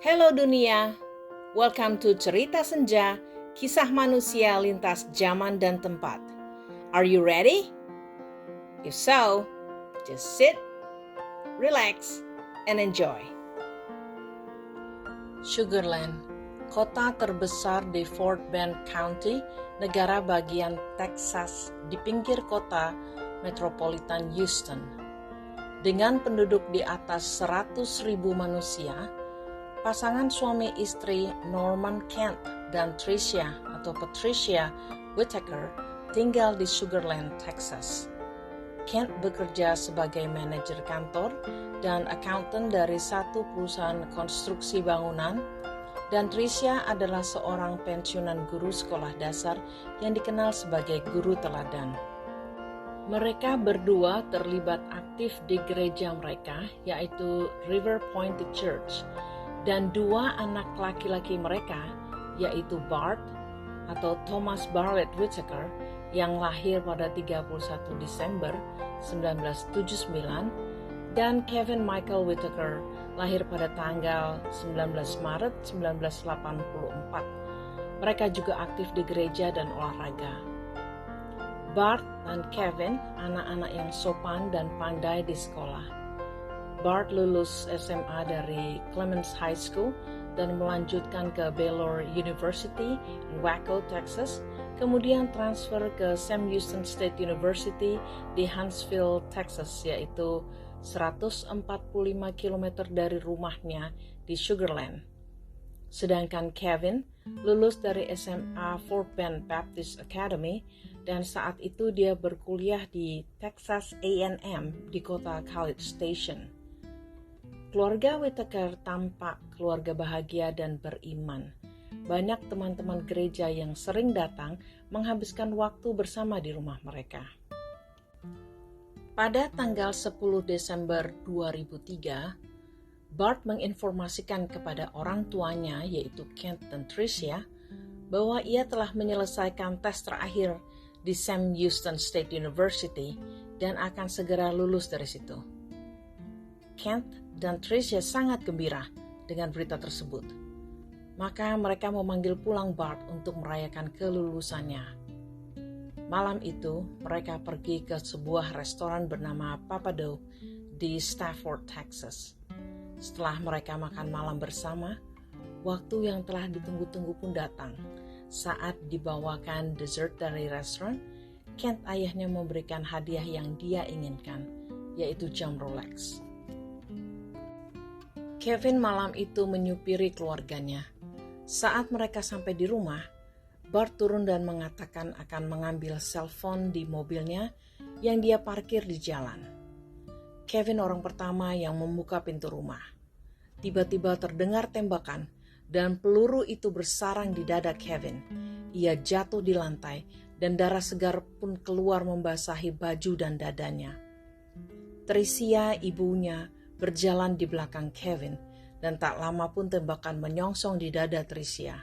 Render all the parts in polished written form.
Hello dunia, welcome to Cerita Senja, kisah manusia lintas zaman dan tempat. Are you ready? If so, just sit, relax, and enjoy. Sugarland, kota terbesar di Fort Bend County, negara bagian Texas di pinggir kota metropolitan Houston. Dengan penduduk di atas 100.000 manusia, pasangan suami istri Norman Kent dan Tricia atau Patricia Whitaker tinggal di Sugarland, Texas. Kent bekerja sebagai manajer kantor dan accountant dari satu perusahaan konstruksi bangunan, dan Tricia adalah seorang pensiunan guru sekolah dasar yang dikenal sebagai guru teladan. Mereka berdua terlibat aktif di gereja mereka, yaitu River Point Church, dan dua anak laki-laki mereka, yaitu Bart atau Thomas Bartlett Whitaker yang lahir pada 31 Desember 1979 dan Kevin Michael Whitaker lahir pada tanggal 19 Maret 1984. Mereka juga aktif di gereja dan olahraga. Bart dan Kevin anak-anak yang sopan dan pandai di sekolah. Bart lulus SMA dari Clemens High School dan melanjutkan ke Baylor University in Waco, Texas, kemudian transfer ke Sam Houston State University di Huntsville, Texas, yaitu 145 km dari rumahnya di Sugarland. Sedangkan Kevin lulus dari SMA Fort Bend Baptist Academy dan saat itu dia berkuliah di Texas A&M di kota College Station. Keluarga Whitaker tampak keluarga bahagia dan beriman. Banyak teman-teman gereja yang sering datang menghabiskan waktu bersama di rumah mereka. Pada tanggal 10 Desember 2003, Bart menginformasikan kepada orang tuanya yaitu Kent dan Tricia bahwa ia telah menyelesaikan tes terakhir di Sam Houston State University dan akan segera lulus dari situ. Kent dan Tricia sangat gembira dengan berita tersebut. Maka mereka memanggil pulang Bart untuk merayakan kelulusannya. Malam itu, mereka pergi ke sebuah restoran bernama Papado di Stafford, Texas. Setelah mereka makan malam bersama, waktu yang telah ditunggu-tunggu pun datang. Saat dibawakan dessert dari restoran, Kent ayahnya memberikan hadiah yang dia inginkan, yaitu jam Rolex. Kevin malam itu menyupiri keluarganya. Saat mereka sampai di rumah, Bart turun dan mengatakan akan mengambil selfon di mobilnya yang dia parkir di jalan. Kevin orang pertama yang membuka pintu rumah. Tiba-tiba terdengar tembakan dan peluru itu bersarang di dada Kevin. Ia jatuh di lantai dan darah segar pun keluar membasahi baju dan dadanya. Tricia, ibunya, berjalan di belakang Kevin dan tak lama pun tembakan menyongsong di dada Tricia.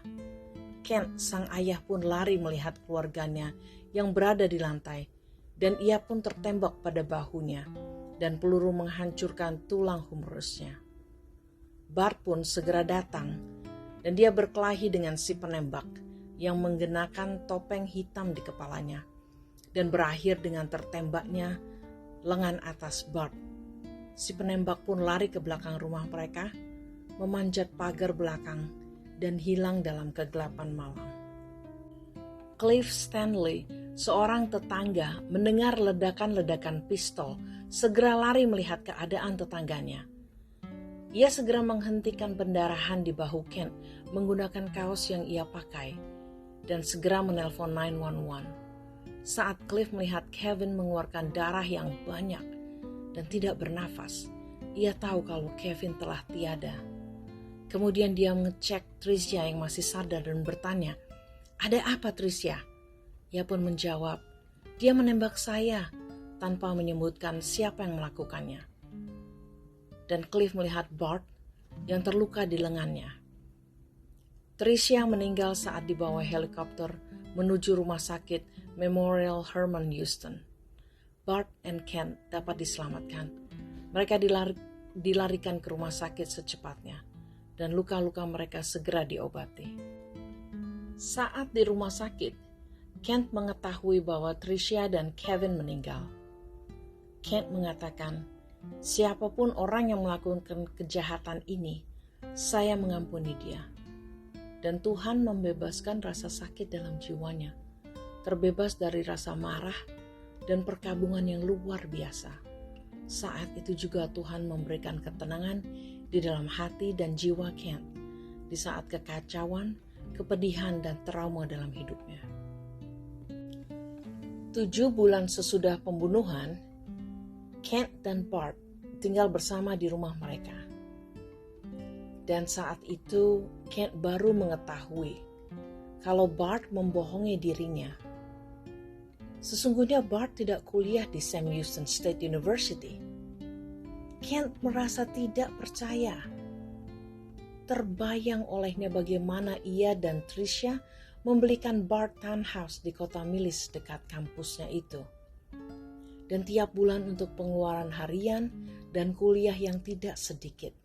Kent, sang ayah pun lari melihat keluarganya yang berada di lantai dan ia pun tertembak pada bahunya dan peluru menghancurkan tulang humerusnya. Bart pun segera datang dan dia berkelahi dengan si penembak yang mengenakan topeng hitam di kepalanya dan berakhir dengan tertembaknya lengan atas Bart. Si penembak pun lari ke belakang rumah mereka, memanjat pagar belakang dan hilang dalam kegelapan malam. Cliff Stanley, seorang tetangga, mendengar ledakan-ledakan pistol, segera lari melihat keadaan tetangganya. Ia segera menghentikan pendarahan di bahu Kent menggunakan kaos yang ia pakai dan segera menelpon 911. Saat Cliff melihat Kevin mengeluarkan darah yang banyak dan tidak bernafas, ia tahu kalau Kevin telah tiada. Kemudian dia mengecek Tricia yang masih sadar dan bertanya, "Ada apa, Tricia?" Ia pun menjawab, "Dia menembak saya," tanpa menyebutkan siapa yang melakukannya. Dan Cliff melihat Bart yang terluka di lengannya. Tricia meninggal saat dibawa helikopter menuju rumah sakit Memorial Herman Houston. Bart and Kent dapat diselamatkan. Mereka dilarikan ke rumah sakit secepatnya. dan luka-luka mereka segera diobati. Saat di rumah sakit, Kent mengetahui bahwa Tricia dan Kevin meninggal. Kent mengatakan, "Siapapun orang yang melakukan kejahatan ini, saya mengampuni dia." Dan Tuhan membebaskan rasa sakit dalam jiwanya, terbebas dari rasa marah dan perkabungan yang luar biasa. Saat itu juga Tuhan memberikan ketenangan di dalam hati dan jiwa Kent di saat kekacauan, kepedihan, dan trauma dalam hidupnya. 7 bulan sesudah pembunuhan, Kent dan Bart tinggal bersama di rumah mereka. Dan saat itu Kent baru mengetahui kalau Bart membohongi dirinya. Sesungguhnya Bart tidak kuliah di Sam Houston State University. Kent merasa tidak percaya. Terbayang olehnya bagaimana ia dan Tricia membelikan Bart townhouse di kota Millis dekat kampusnya itu. Dan tiap bulan untuk pengeluaran harian dan kuliah yang tidak sedikit.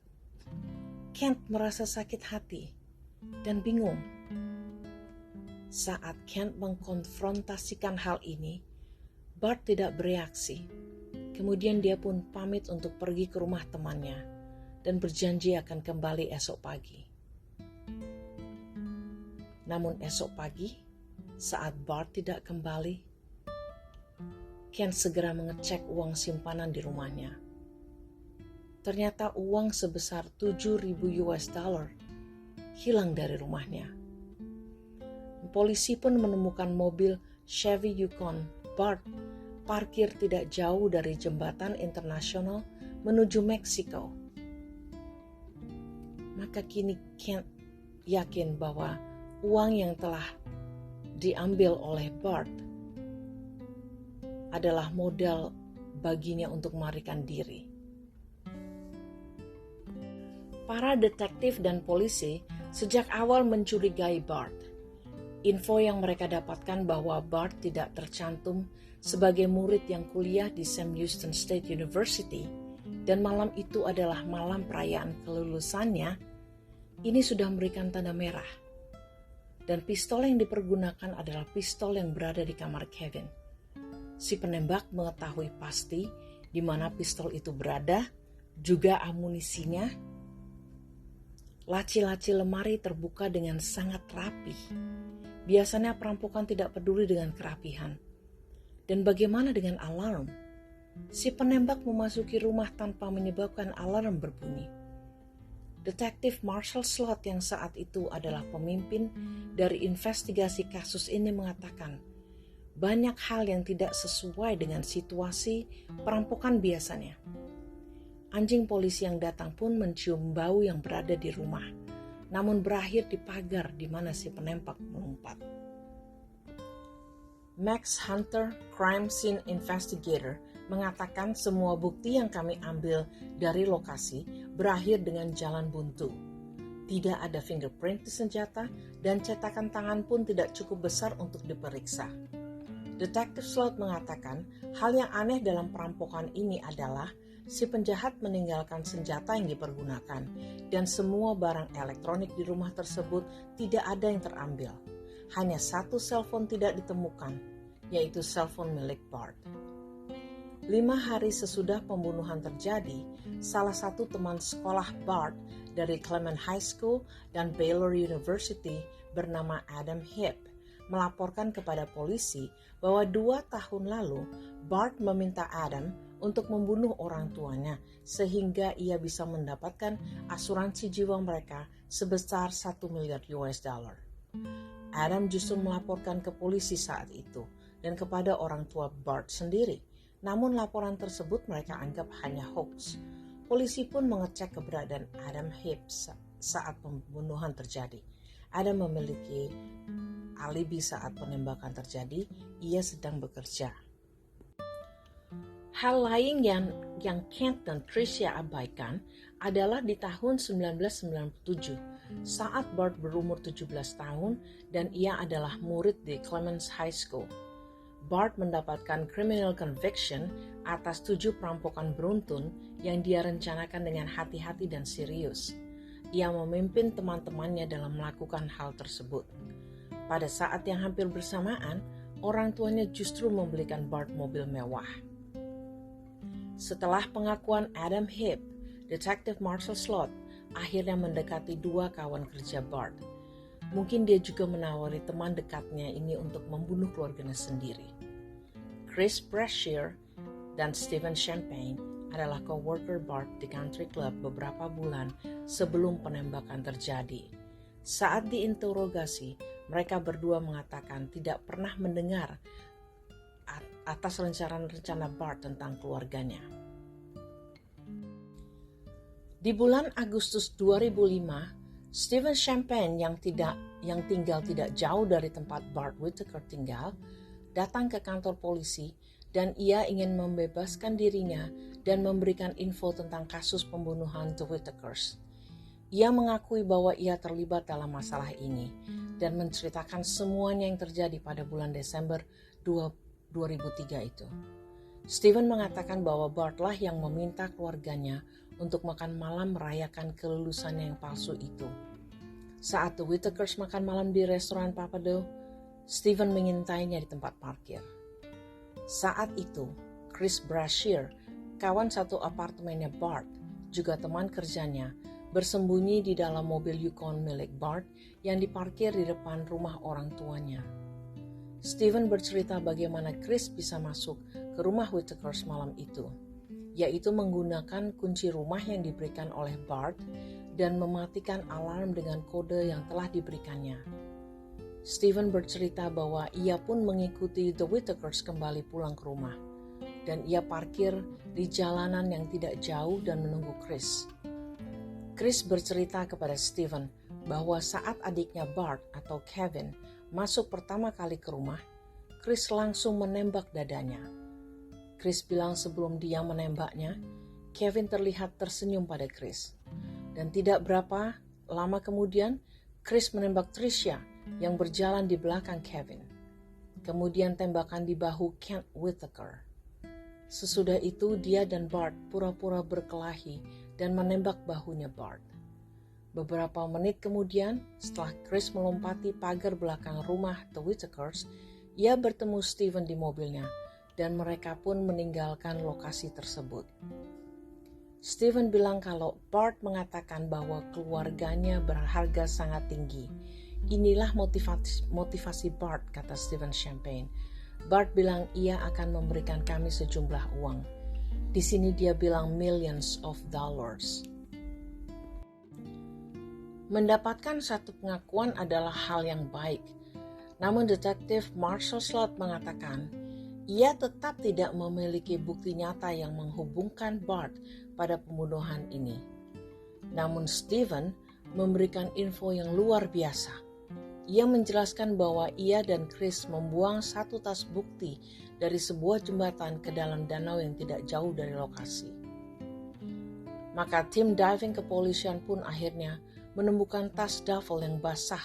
Kent merasa sakit hati dan bingung. Saat Kent mengkonfrontasikan hal ini, Bart tidak bereaksi. Kemudian dia pun pamit untuk pergi ke rumah temannya dan berjanji akan kembali esok pagi. Namun esok pagi, saat Bart tidak kembali, Kent segera mengecek uang simpanan di rumahnya. Ternyata uang sebesar 7.000 US dollar hilang dari rumahnya. Polisi pun menemukan mobil Chevy Yukon Bart parkir tidak jauh dari jembatan internasional menuju Meksiko. Maka kini Kent yakin bahwa uang yang telah diambil oleh Bart adalah modal baginya untuk melarikan diri. Para detektif dan polisi sejak awal mencurigai Bart. Info yang mereka dapatkan bahwa Bart tidak tercantum sebagai murid yang kuliah di Sam Houston State University dan malam itu adalah malam perayaan kelulusannya, ini sudah memberikan tanda merah. Dan pistol yang dipergunakan adalah pistol yang berada di kamar Kevin. Si penembak mengetahui pasti di mana pistol itu berada, juga amunisinya. Laci-laci lemari terbuka dengan sangat rapi. Biasanya perampokan tidak peduli dengan kerapihan. Dan bagaimana dengan alarm? Si penembak memasuki rumah tanpa menyebabkan alarm berbunyi. Detektif Marshall Slot yang saat itu adalah pemimpin dari investigasi kasus ini mengatakan, banyak hal yang tidak sesuai dengan situasi perampokan biasanya. Anjing polisi yang datang pun mencium bau yang berada di rumah, namun berakhir di pagar di mana si penembak melompat. Max Hunter, Crime Scene Investigator, mengatakan semua bukti yang kami ambil dari lokasi berakhir dengan jalan buntu. Tidak ada fingerprint di senjata dan cetakan tangan pun tidak cukup besar untuk diperiksa. Detektif Slot mengatakan hal yang aneh dalam perampokan ini adalah si penjahat meninggalkan senjata yang dipergunakan dan semua barang elektronik di rumah tersebut tidak ada yang terambil. Hanya satu selfon tidak ditemukan, yaitu selfon milik Bart. 5 hari sesudah pembunuhan terjadi, salah satu teman sekolah Bart dari Clement High School dan Baylor University bernama Adam Hipp melaporkan kepada polisi bahwa 2 tahun lalu Bart meminta Adam untuk membunuh orang tuanya sehingga ia bisa mendapatkan asuransi jiwa mereka sebesar 1 miliar US dollar. Adam justru melaporkan ke polisi saat itu dan kepada orang tua Bart sendiri. Namun laporan tersebut mereka anggap hanya hoax. Polisi pun mengecek keberadaan Adam Hipp saat pembunuhan terjadi. Adam memiliki alibi saat penembakan terjadi, ia sedang bekerja. Hal lain yang Kent dan Tricia abaikan adalah di tahun 1997 saat Bart berumur 17 tahun dan ia adalah murid di Clements High School. Bart mendapatkan criminal conviction atas 7 perampokan beruntun yang dia rencanakan dengan hati-hati dan serius. ia memimpin teman-temannya dalam melakukan hal tersebut. Pada saat yang hampir bersamaan, orang tuanya justru membelikan Bart mobil mewah. Setelah pengakuan Adam Heap, Detektif Marshall Slott akhirnya mendekati dua kawan kerja Bart. Mungkin dia juga menawari teman dekatnya ini untuk membunuh keluarganya sendiri. Chris Brashear dan Stephen Champagne adalah coworker Bart di country club beberapa bulan sebelum penembakan terjadi. Saat diinterogasi, mereka berdua mengatakan tidak pernah mendengar atas rencana-rencana Bart tentang keluarganya. Di bulan Agustus 2005, Stephen Champagne yang tinggal tidak jauh dari tempat Bart Whittaker tinggal, datang ke kantor polisi dan ia ingin membebaskan dirinya dan memberikan info tentang kasus pembunuhan The Whittakers. Ia mengakui bahwa ia terlibat dalam masalah ini dan menceritakan semuanya yang terjadi pada bulan Desember 2003 itu. Stephen mengatakan bahwa Bart lah yang meminta keluarganya untuk makan malam merayakan kelulusannya yang palsu itu. Saat The Whittakers makan malam di restoran Papado, Stephen mengintainya di tempat parkir. Saat itu, Chris Brashear, kawan satu apartemennya Bart, juga teman kerjanya, bersembunyi di dalam mobil Yukon milik Bart yang diparkir di depan rumah orang tuanya. Stephen bercerita bagaimana Chris bisa masuk ke rumah Whittakers malam itu, yaitu menggunakan kunci rumah yang diberikan oleh Bart dan mematikan alarm dengan kode yang telah diberikannya. Stephen bercerita bahwa ia pun mengikuti The Whittakers kembali pulang ke rumah, dan ia parkir di jalanan yang tidak jauh dan menunggu Chris. Chris bercerita kepada Stephen bahwa saat adiknya Bart atau Kevin masuk pertama kali ke rumah, Chris langsung menembak dadanya. Chris bilang sebelum dia menembaknya, Kevin terlihat tersenyum pada Chris. Dan tidak berapa lama kemudian, Chris menembak Tricia yang berjalan di belakang Kevin. Kemudian tembakan di bahu Kent Whittaker. Sesudah itu dia dan Bart pura-pura berkelahi dan menembak bahunya Bart. Beberapa menit kemudian, setelah Chris melompati pagar belakang rumah The Whittakers, ia bertemu Stephen di mobilnya dan mereka pun meninggalkan lokasi tersebut. Stephen bilang kalau Bart mengatakan bahwa keluarganya berharga sangat tinggi. Inilah motivasi Bart, kata Stephen Champagne. Bart bilang ia akan memberikan kami sejumlah uang. Di sini dia bilang millions of dollars. Mendapatkan satu pengakuan adalah hal yang baik. Namun detektif Marshall Slott mengatakan, ia tetap tidak memiliki bukti nyata yang menghubungkan Bart pada pembunuhan ini. Namun Stephen memberikan info yang luar biasa. Ia menjelaskan bahwa ia dan Chris membuang satu tas bukti dari sebuah jembatan ke dalam danau yang tidak jauh dari lokasi. Maka tim diving kepolisian pun akhirnya menemukan tas duffel yang basah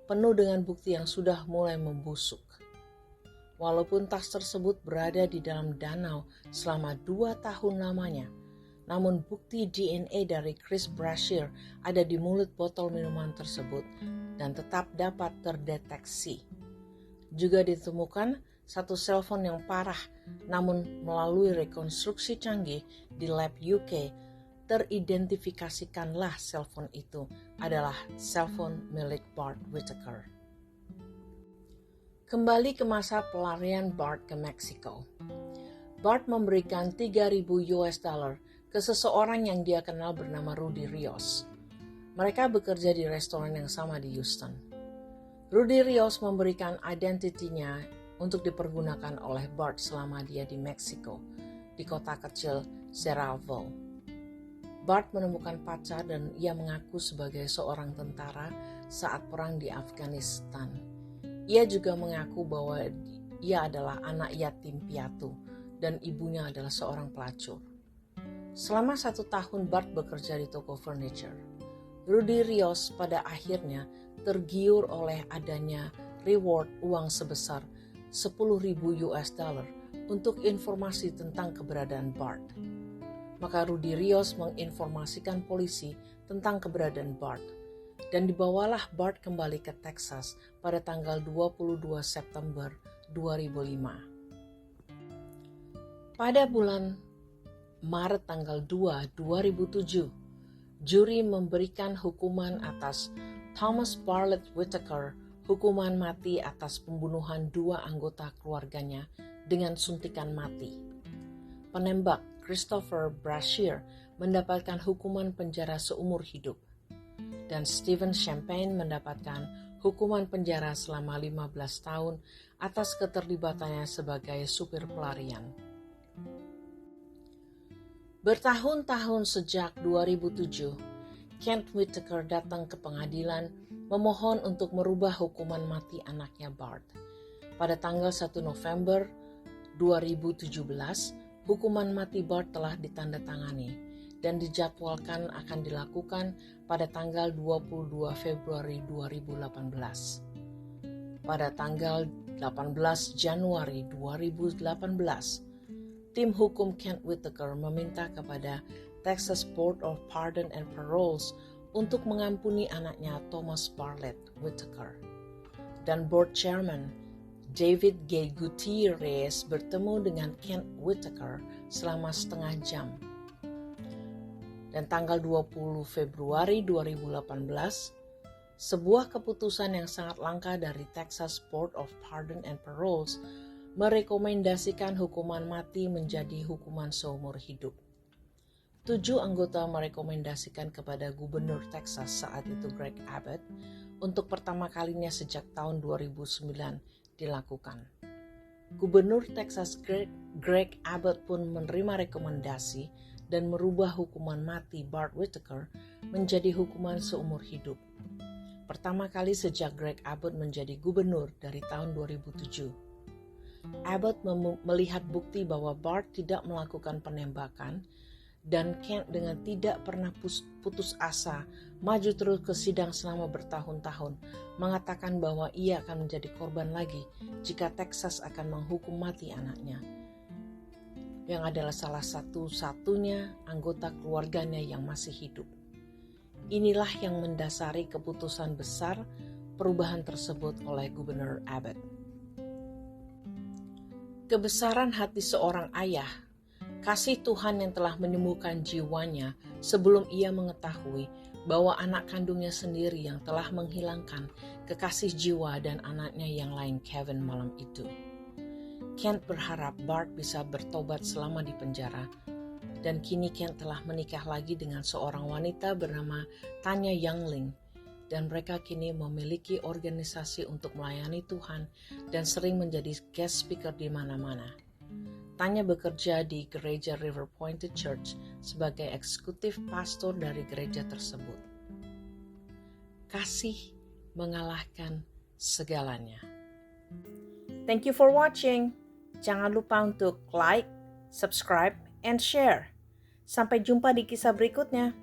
penuh dengan bukti yang sudah mulai membusuk. Walaupun tas tersebut berada di dalam danau selama 2 tahun lamanya, namun bukti DNA dari Chris Brashear ada di mulut botol minuman tersebut dan tetap dapat terdeteksi. Juga ditemukan satu cellphone yang parah, namun melalui rekonstruksi canggih di lab UK, teridentifikasikanlah cellphone itu adalah cellphone milik Bart Whittaker. Kembali ke masa pelarian Bart ke Meksiko. Bart memberikan $3,000 ke seseorang yang dia kenal bernama Rudy Rios. Mereka bekerja di restoran yang sama di Houston. Rudy Rios memberikan identitinya untuk dipergunakan oleh Bart selama dia di Meksiko, di kota kecil Serralville. Bart menemukan pacar dan ia mengaku sebagai seorang tentara saat perang di Afghanistan. Ia juga mengaku bahwa ia adalah anak yatim piatu dan ibunya adalah seorang pelacur. Selama 1 tahun Bart bekerja di toko furniture. Rudy Rios pada akhirnya tergiur oleh adanya reward uang sebesar $10,000 untuk informasi tentang keberadaan Bart. Maka Rudy Rios menginformasikan polisi tentang keberadaan Bart, dan dibawalah Bart kembali ke Texas pada tanggal 22 September 2005. Pada bulan Maret tanggal 2, 2007, juri memberikan hukuman atas Thomas Bartlett Whitaker hukuman mati atas pembunuhan 2 anggota keluarganya dengan suntikan mati. Penembak Christopher Brashear mendapatkan hukuman penjara seumur hidup, dan Stephen Champagne mendapatkan hukuman penjara selama 15 tahun atas keterlibatannya sebagai supir pelarian. Bertahun-tahun sejak 2007, Kent Whitaker datang ke pengadilan memohon untuk merubah hukuman mati anaknya Bart. Pada tanggal 1 November 2017, hukuman mati Bart telah ditandatangani dan dijadwalkan akan dilakukan pada tanggal 22 Februari 2018. Pada tanggal 18 Januari 2018, tim hukum Kent Whitaker meminta kepada Texas Board of Pardon and Paroles untuk mengampuni anaknya Thomas Bartlett Whitaker. Dan Board Chairman David G. Gutierrez bertemu dengan Kent Whitaker selama setengah jam. Dan tanggal 20 Februari 2018, sebuah keputusan yang sangat langka dari Texas Board of Pardon and Paroles merekomendasikan hukuman mati menjadi hukuman seumur hidup. 7 anggota merekomendasikan kepada Gubernur Texas saat itu Greg Abbott untuk pertama kalinya sejak tahun 2009 dilakukan. Gubernur Texas Greg Abbott pun menerima rekomendasi dan merubah hukuman mati Bart Whitaker menjadi hukuman seumur hidup. Pertama kali sejak Greg Abbott menjadi gubernur dari tahun 2007. Abbott melihat bukti bahwa Bart tidak melakukan penembakan dan Kent dengan tidak pernah putus asa maju terus ke sidang selama bertahun-tahun mengatakan bahwa ia akan menjadi korban lagi jika Texas akan menghukum mati anaknya, yang adalah salah satu-satunya anggota keluarganya yang masih hidup. Inilah yang mendasari keputusan besar perubahan tersebut oleh Gubernur Abbott. Kebesaran hati seorang ayah, kasih Tuhan yang telah menyembuhkan jiwanya sebelum ia mengetahui bahwa anak kandungnya sendiri yang telah menghilangkan kekasih jiwa dan anaknya yang lain Kevin malam itu. Kent berharap Bart bisa bertobat selama di penjara, dan kini Kent telah menikah lagi dengan seorang wanita bernama Tanya Youngling, dan mereka kini memiliki organisasi untuk melayani Tuhan dan sering menjadi guest speaker di mana-mana. Tanya bekerja di gereja River Pointed Church sebagai eksekutif pastor dari gereja tersebut. Kasih mengalahkan segalanya. Thank you for watching. Jangan lupa untuk like, subscribe, and share. Sampai jumpa di kisah berikutnya.